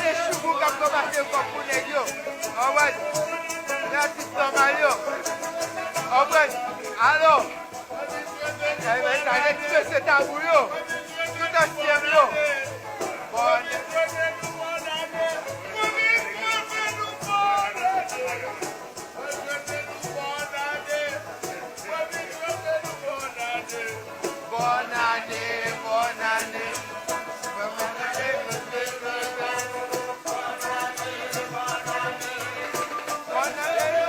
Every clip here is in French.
les choux qui ont commencé comme pour les yo. En vrai, merci Mario. En vrai, alors, c'est un bouillon. Tout un sérieux. Bonne année, bonne année.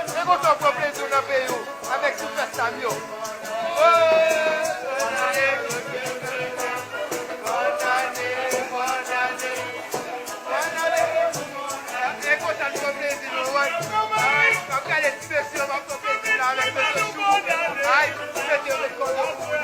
C'est quoi ton problème dans le pays avec Super Samio? Bonne année, bonne année, bonne année. Bonne année. C'est quoi ton problème dans le pays? Quand il y a des spéciaux, on va compléter avec le chou. Aïe, c'est du record.